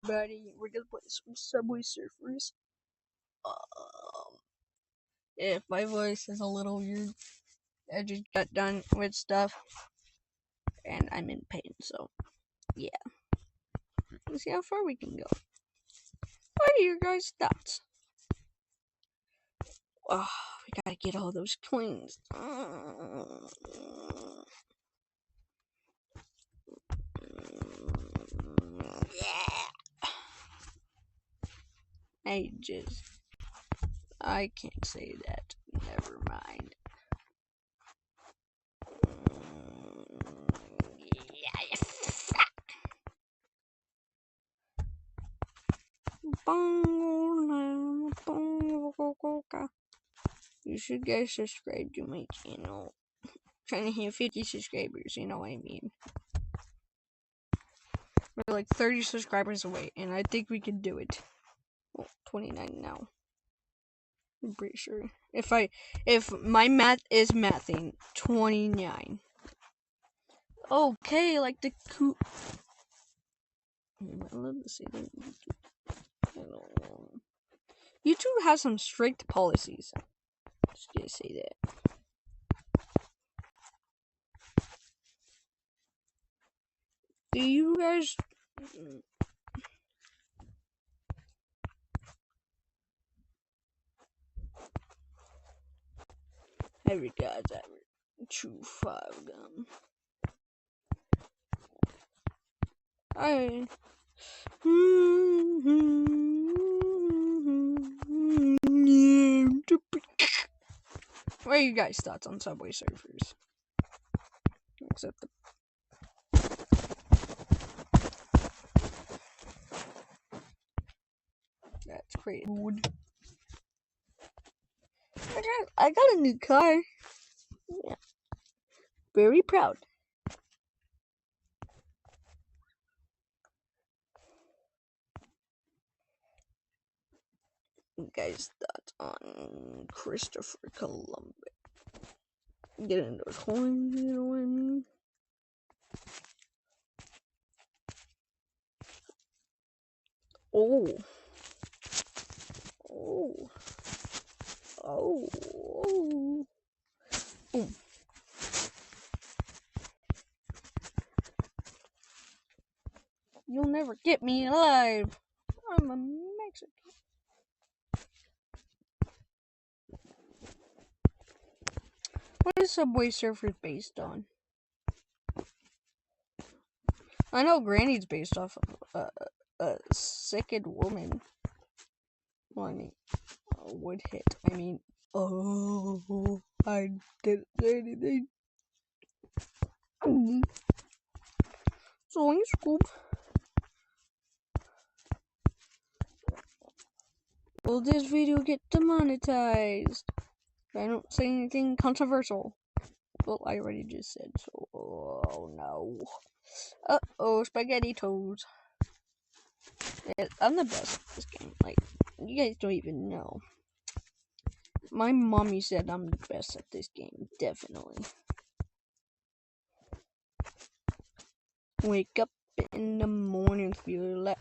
Buddy, we're gonna play some Subway Surfers. If my voice is a little weird, I just got done with stuff and I'm in pain, so yeah. Let's see how far we can go. What are your guys' thoughts? Oh, we gotta get all those coins. Yeah. I can't say that. Never mind. You should guys subscribe to my channel. I'm trying to hit 50 subscribers, you know what I mean. We're like 30 subscribers away, and I think we can do it. Well, 29 now. I'm pretty sure. If my math is mathing, 29. Okay, like the cool. I love to say that. I don't know. YouTube has some strict policies. Just gonna say that. Do you guys? Every guy's ever true 5 gum. What are you guys' thoughts on Subway Surfers? Except the that's pretty good. I got a new car. Yeah. Very proud. You guys' thoughts on Christopher Columbus? Getting those coins, you know what I mean? Oh. Oh. Oh. Oh. Boom. You'll never get me alive. I'm a Mexican. What is Subway Surfers based on? I know Granny's based off of a sickened woman. Well, I mean, a wood hit. I mean, oh, I didn't say anything. So, scoop. Will this video get demonetized? I don't say anything controversial. Well, I already just said so. Oh no. Uh-oh, spaghetti toes. Yeah, I'm the best at this game. Like, you guys don't even know. My mommy said I'm the best at this game. Definitely. Wake up in the morning, feel like